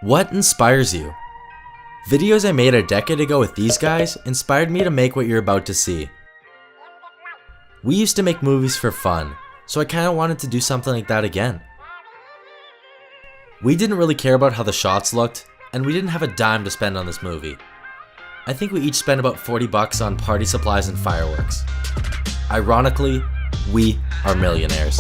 What inspires you? Videos I made a decade ago with these guys inspired me to make what you're about to see. We used to make movies for fun, so I kinda wanted to do something like that again. We didn't really care about how the shots looked, and we didn't have a dime to spend on this movie. I think we each spent about $40 on party supplies and fireworks. Ironically, we are millionaires.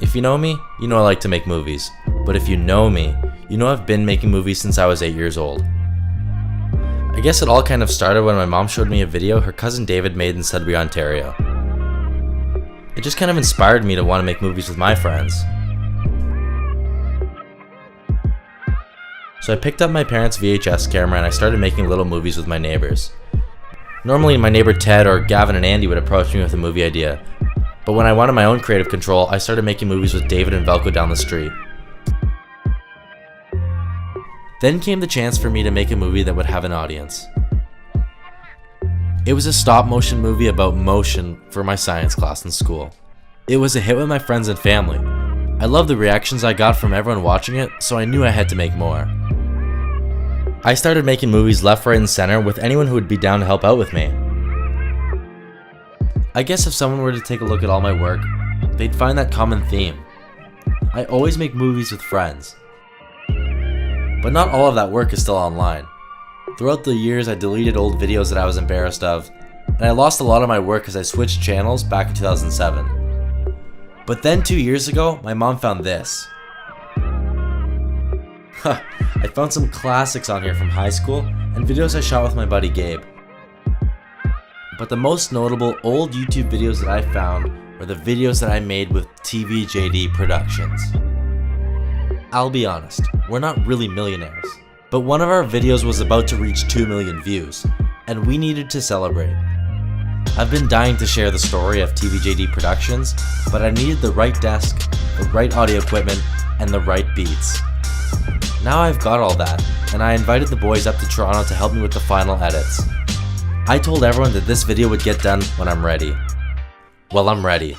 If you know me, you know I like to make movies. But if you know me, you know I've been making movies since I was 8 years old. I guess it all kind of started when my mom showed me a video her cousin David made in Sudbury, Ontario. It just kind of inspired me to want to make movies with my friends. So I picked up my parents' VHS camera and I started making little movies with my neighbors. Normally my neighbor Ted or Gavin and Andy would approach me with a movie idea. But when I wanted my own creative control, I started making movies with David and Velko down the street. Then came the chance for me to make a movie that would have an audience. It was a stop-motion movie about motion for my science class in school. It was a hit with my friends and family. I loved the reactions I got from everyone watching it, so I knew I had to make more. I started making movies left, right, and center with anyone who would be down to help out with me. I guess if someone were to take a look at all my work, they'd find that common theme. I always make movies with friends. But not all of that work is still online. Throughout the years, I deleted old videos that I was embarrassed of, and I lost a lot of my work as I switched channels back in 2007. But then 2 years ago, my mom found this. I found some classics on here from high school and videos I shot with my buddy Gabe. But the most notable old YouTube videos that I found were the videos that I made with TVJD Productions. I'll be honest, we're not really millionaires, but one of our videos was about to reach 2 million views, and we needed to celebrate. I've been dying to share the story of TVJD Productions, but I needed the right desk, the right audio equipment, and the right beats. Now I've got all that, and I invited the boys up to Toronto to help me with the final edits. I told everyone that this video would get done when I'm ready. Well, I'm ready.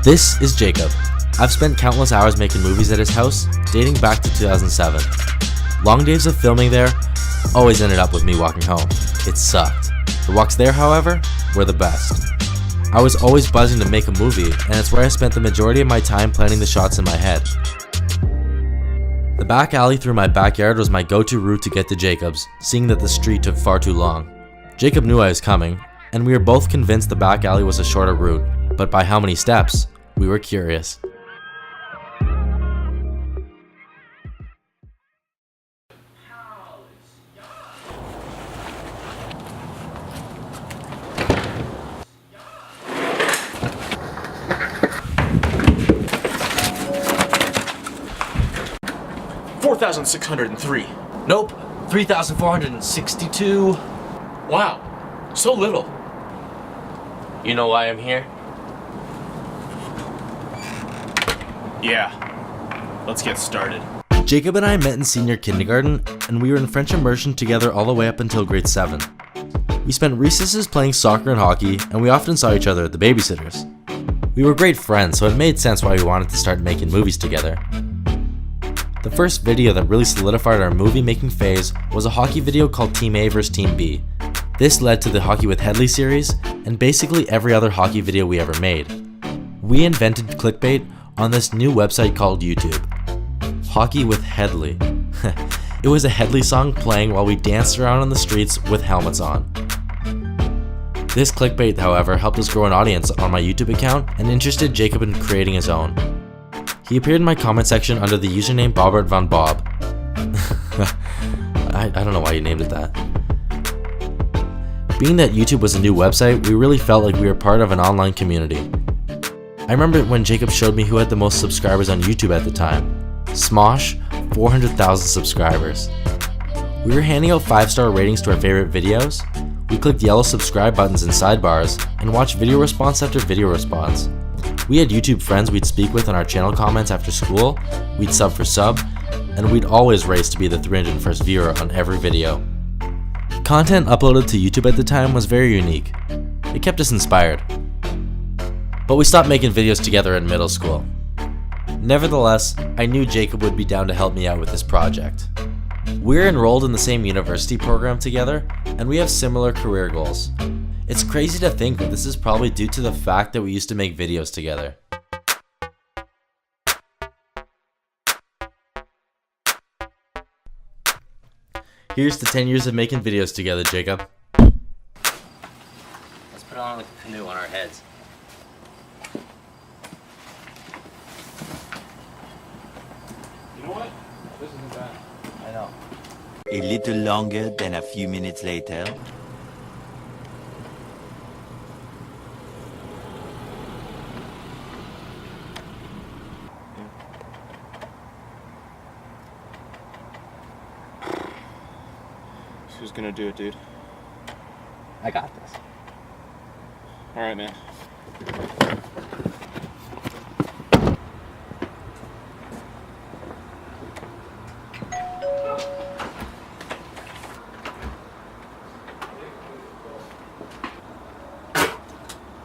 This is Jacob. I've spent countless hours making movies at his house, dating back to 2007. Long days of filming there always ended up with me walking home. It sucked. The walks there, however, were the best. I was always buzzing to make a movie, and it's where I spent the majority of my time planning the shots in my head. The back alley through my backyard was my go-to route to get to Jacob's, seeing that the street took far too long. Jacob knew I was coming, and we were both convinced the back alley was a shorter route, but by how many steps? We were curious. $4,603. Nope, 3,462. Wow, so little. You know why I'm here? Yeah, let's get started. Jacob and I met in senior kindergarten, and we were in French immersion together all the way up until grade 7. We spent recesses playing soccer and hockey, and we often saw each other at the babysitters. We were great friends, so it made sense why we wanted to start making movies together. The first video that really solidified our movie making phase was a hockey video called Team A vs Team B. This led to the Hockey with Headley series, and basically every other hockey video we ever made. We invented clickbait on this new website called YouTube. Hockey with Headley. It was a Headley song playing while we danced around on the streets with helmets on. This clickbait, however, helped us grow an audience on my YouTube account and interested Jacob in creating his own. He appeared in my comment section under the username Bobbert Von Bob. I don't know why you named it that. Being that YouTube was a new website, we really felt like we were part of an online community. I remember when Jacob showed me who had the most subscribers on YouTube at the time. Smosh, 400,000 subscribers. We were handing out 5-star ratings to our favorite videos. We clicked yellow subscribe buttons in sidebars and watched video response after video response. We had YouTube friends we'd speak with on our channel comments after school, we'd sub for sub, and we'd always race to be the 301st viewer on every video. Content uploaded to YouTube at the time was very unique. It kept us inspired. But we stopped making videos together in middle school. Nevertheless, I knew Jacob would be down to help me out with this project. We're enrolled in the same university program together, and we have similar career goals. It's crazy to think that this is probably due to the fact that we used to make videos together. Here's to 10 years of making videos together, Jacob. Let's put on like a canoe on our heads. You know what? This isn't bad. I know. A little longer than a few minutes later. Who's gonna do it, dude? I got this. Alright, man.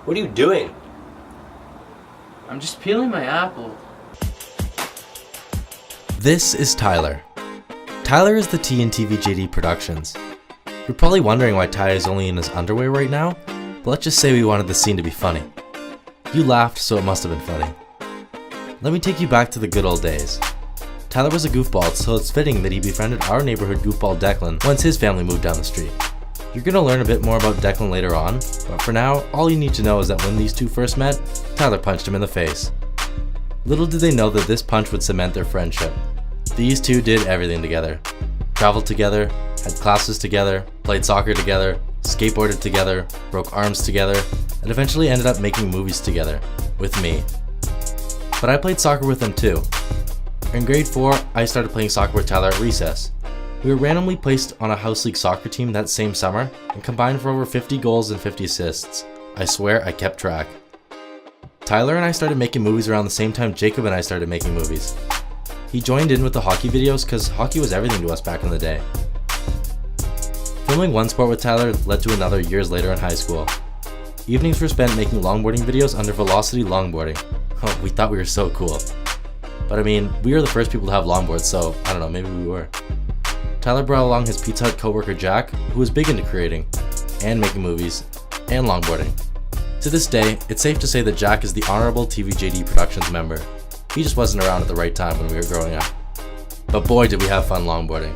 What are you doing? I'm just peeling my apple. This is Tyler. Tyler is the T in TVJD Productions. You're probably wondering why Ty is only in his underwear right now, but let's just say we wanted the scene to be funny. You laughed, so it must have been funny. Let me take you back to the good old days. Tyler was a goofball, so it's fitting that he befriended our neighborhood goofball Declan once his family moved down the street. You're gonna learn a bit more about Declan later on, but for now, all you need to know is that when these two first met, Tyler punched him in the face. Little did they know that this punch would cement their friendship. These two did everything together. Traveled together, had classes together, played soccer together, skateboarded together, broke arms together, and eventually ended up making movies together, with me. But I played soccer with them too. In grade 4, I started playing soccer with Tyler at recess. We were randomly placed on a house league soccer team that same summer and combined for over 50 goals and 50 assists. I swear I kept track. Tyler and I started making movies around the same time Jacob and I started making movies. He joined in with the hockey videos because hockey was everything to us back in the day. Filming one sport with Tyler led to another years later in high school. Evenings were spent making longboarding videos under Velocity Longboarding. Oh, we thought we were so cool. But I mean, we were the first people to have longboards, so I don't know, maybe we were. Tyler brought along his Pizza Hut coworker Jack, who was big into creating, and making movies, and longboarding. To this day, it's safe to say that Jack is the honorable TVJD Productions member. He just wasn't around at the right time when we were growing up. But boy did we have fun longboarding.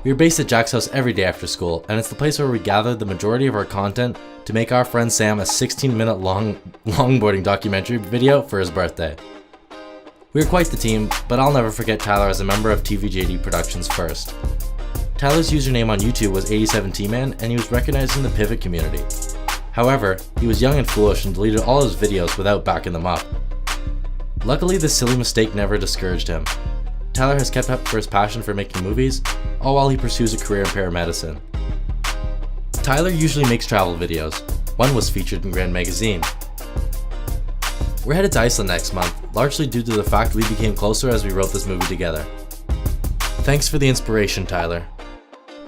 We were based at Jack's house every day after school, and it's the place where we gathered the majority of our content to make our friend Sam a 16-minute long longboarding documentary video for his birthday. We were quite the team, but I'll never forget Tyler as a member of TVJD Productions first. Tyler's username on YouTube was 87tman, and he was recognized in the pivot community. However, he was young and foolish and deleted all his videos without backing them up. Luckily, this silly mistake never discouraged him. Tyler has kept up for his passion for making movies, all while he pursues a career in paramedicine. Tyler usually makes travel videos. One was featured in Grand Magazine. We're headed to Iceland next month, largely due to the fact we became closer as we wrote this movie together. Thanks for the inspiration, Tyler.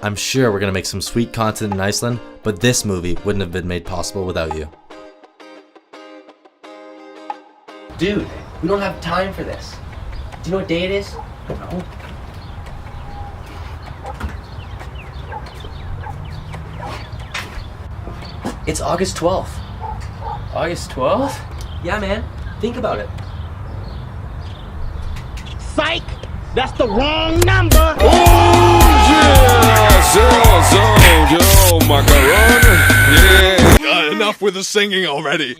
I'm sure we're gonna make some sweet content in Iceland, but this movie wouldn't have been made possible without you. Dude, we don't have time for this. Do you know what day it is? No. It's August 12th. August 12th? Yeah, man. Think about it. Psych! That's the wrong number! Yo, macaron. Yeah. Enough with the singing already.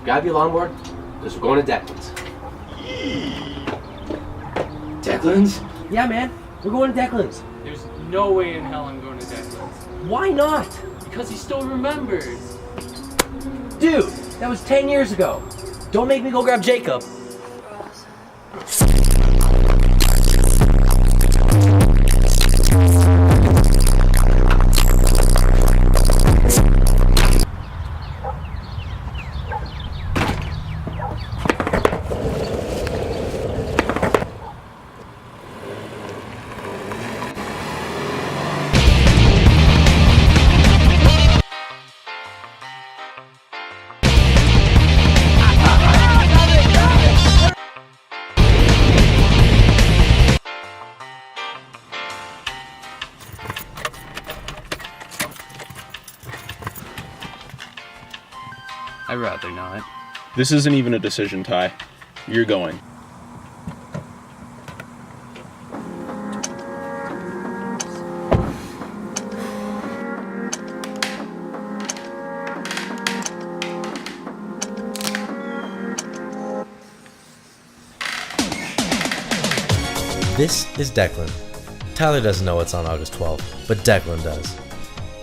Grab your longboard, because we're going to Declan's. Declan's? Yeah, man. We're going to Declan's. There's no way in hell I'm going to Declan's. Why not? Because he still remembers. Dude, that was 10 years ago. Don't make me go grab Jacob. I'd rather not. This isn't even a decision, Ty. You're going. This is Declan. Tyler doesn't know it's on August 12th, but Declan does.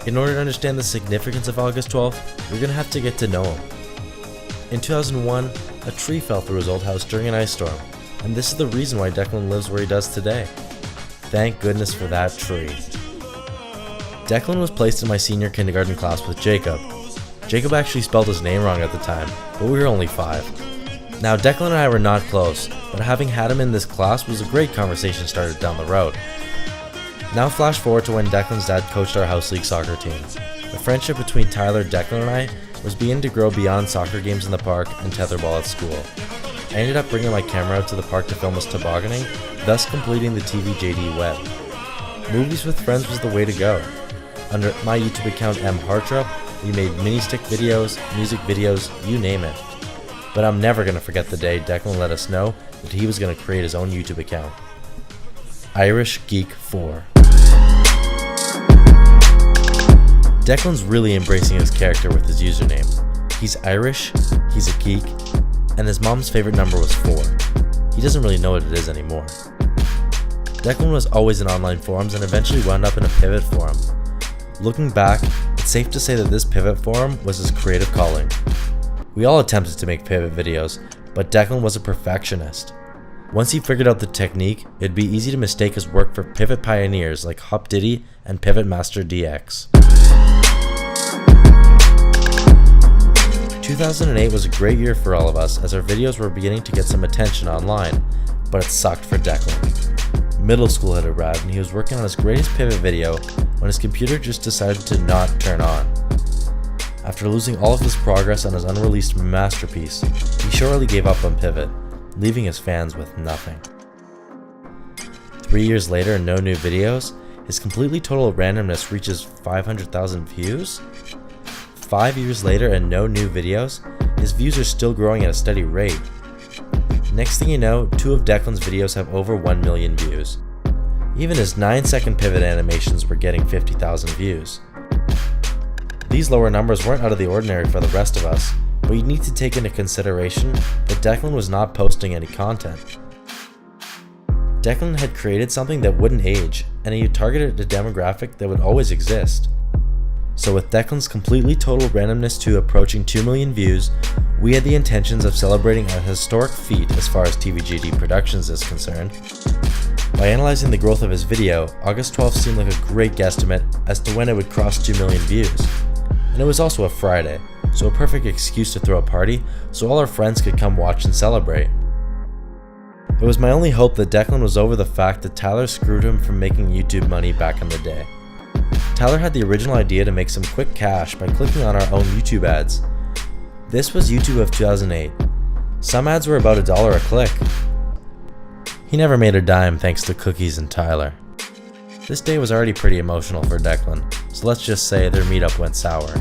In order to understand the significance of August 12th, you're gonna have to get to know him. In 2001, a tree fell through his old house during an ice storm, and this is the reason why Declan lives where he does today. Thank goodness for that tree. Declan was placed in my senior kindergarten class with Jacob. Jacob actually spelled his name wrong at the time, but we were only 5. Now Declan and I were not close, but having had him in this class was a great conversation started down the road. Now flash forward to when Declan's dad coached our house league soccer team. The friendship between Tyler, Declan, and I was beginning to grow beyond soccer games in the park and tetherball at school. I ended up bringing my camera out to the park to film us tobogganing, thus completing the TVJD web. Movies with friends was the way to go. Under my YouTube account M Hartrup, we made mini stick videos, music videos, you name it. But I'm never going to forget the day Declan let us know that he was going to create his own YouTube account. Irish Geek 4. Declan's really embracing his character with his username. He's Irish, he's a geek, and his mom's favorite number was 4. He doesn't really know what it is anymore. Declan was always in online forums and eventually wound up in a pivot forum. Looking back, it's safe to say that this pivot forum was his creative calling. We all attempted to make pivot videos, but Declan was a perfectionist. Once he figured out the technique, it'd be easy to mistake his work for pivot pioneers like Hop Diddy and Pivot Master DX. 2008 was a great year for all of us as our videos were beginning to get some attention online, but it sucked for Declan. Middle school had arrived and he was working on his greatest pivot video when his computer just decided to not turn on. After losing all of his progress on his unreleased masterpiece, he shortly gave up on Pivot, leaving his fans with nothing. 3 years later and no new videos, his completely total randomness reaches 500,000 views? 5 years later and no new videos, his views are still growing at a steady rate. Next thing you know, 2 of Declan's videos have over 1 million views. Even his 9-second pivot animations were getting 50,000 views. These lower numbers weren't out of the ordinary for the rest of us, but you need to take into consideration that Declan was not posting any content. Declan had created something that wouldn't age, and he targeted a demographic that would always exist. So with Declan's completely total randomness to approaching 2 million views, we had the intentions of celebrating a historic feat as far as TVGD Productions is concerned. By analyzing the growth of his video, August 12th seemed like a great guesstimate as to when it would cross 2 million views. And it was also a Friday, so a perfect excuse to throw a party so all our friends could come watch and celebrate. It was my only hope that Declan was over the fact that Tyler screwed him from making YouTube money back in the day. Tyler had the original idea to make some quick cash by clicking on our own YouTube ads. This was YouTube of 2008. Some ads were about $1 a click. He never made a dime thanks to cookies and Tyler. This day was already pretty emotional for Declan, so let's just say their meetup went sour.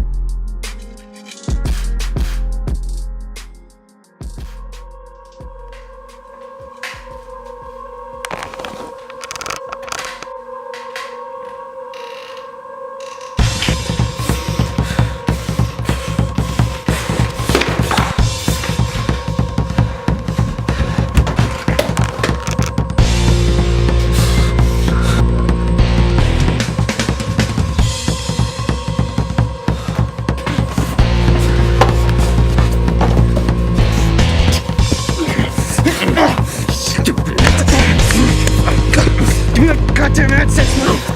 Goddamn access now!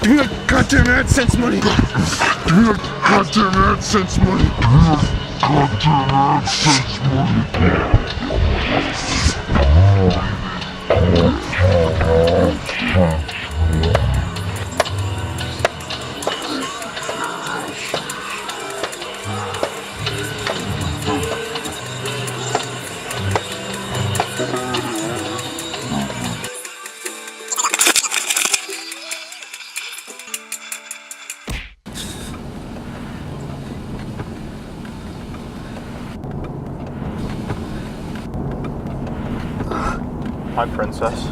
Give me that goddamn AdSense money. Give me that goddamn AdSense money. Give me that goddamn AdSense money. Hi, princess.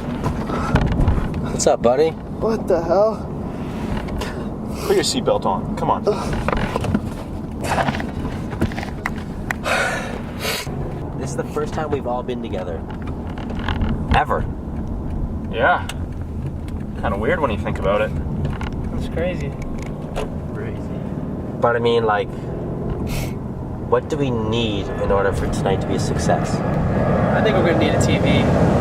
What's up, buddy? What the hell? Put your seatbelt on. Come on. This is the first time we've all been together. Ever. Yeah. Kind of weird when you think about it. That's crazy. But I mean, like, what do we need in order for tonight to be a success? I think we're gonna need a TV.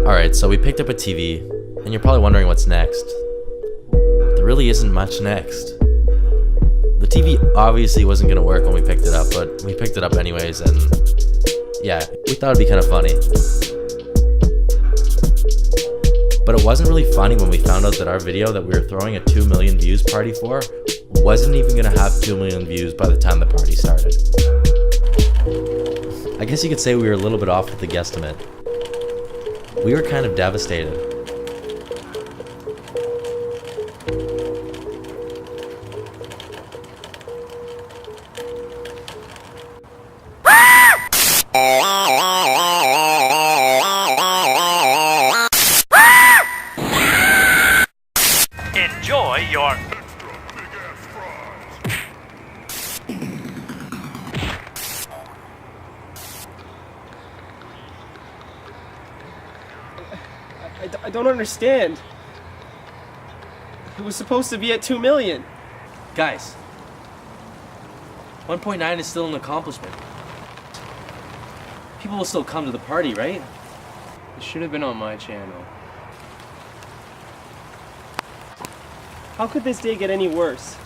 Alright, so we picked up a TV, and you're probably wondering what's next. There really isn't much next. The TV obviously wasn't going to work when we picked it up, but we picked it up anyways, and yeah, we thought it'd be kind of funny. But it wasn't really funny when we found out that our video that we were throwing a 2 million views party for wasn't even going to have 2 million views by the time the party started. I guess you could say we were a little bit off with the guesstimate. We were kind of devastated. Enjoy your I don't understand. It was supposed to be at 2 million. Guys, 1.9 is still an accomplishment. People will still come to the party, right? It should have been on my channel. How could this day get any worse?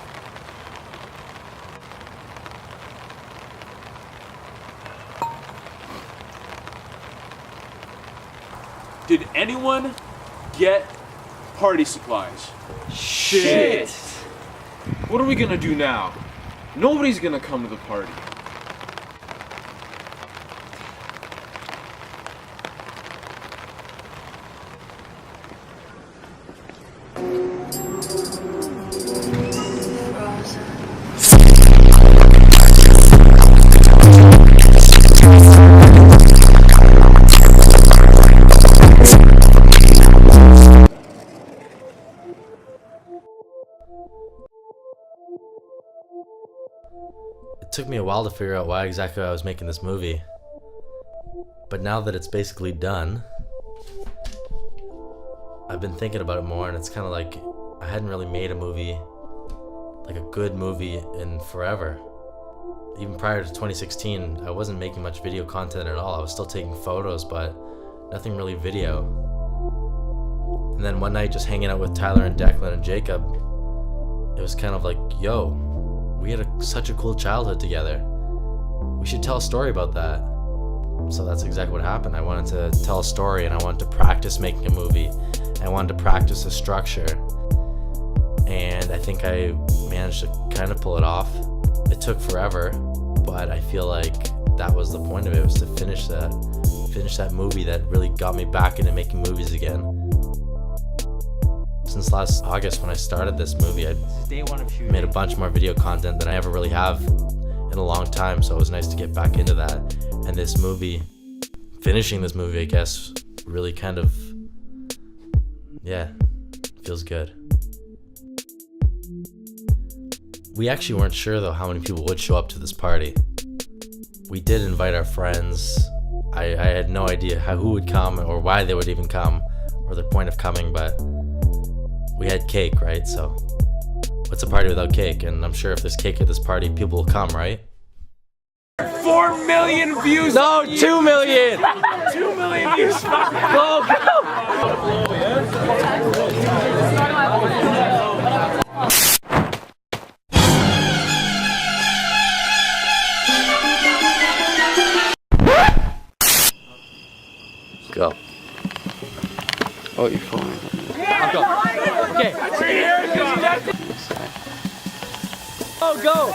Did anyone get party supplies? Shit! What are we gonna do now? Nobody's gonna come to the party. It took me a while to figure out why exactly I was making this movie. But now that it's basically done, I've been thinking about it more, and it's kind of like I hadn't really made a movie, like a good movie, in forever. Even prior to 2016, I wasn't making much video content at all. I was still taking photos, but nothing really video. And then one night, just hanging out with Tyler and Declan and Jacob, it was kind of like, yo, we had such a cool childhood together. We should tell a story about that. So that's exactly what happened. I wanted to tell a story, and I wanted to practice making a movie. I wanted to practice a structure. And I think I managed to kind of pull it off. It took forever, but I feel like that was the point of it, was to finish that movie that really got me back into making movies again. Since last August when I started this movie, I made a bunch more video content than I ever really have in in a long time, so it was nice to get back into that. And this movie, finishing this movie, I guess, really kind of, yeah, feels good. We actually weren't sure though how many people would show up to this party. We did invite our friends. I had no idea who would come or why they would even come or the point of coming, but we had cake, right? So what's a party without cake? And I'm sure if there's cake at this party, people will come, right? 4 million views. No, 2 million. 2 million views. Go, go. Go. Oh, you're falling. I'll go. Okay. Oh, go.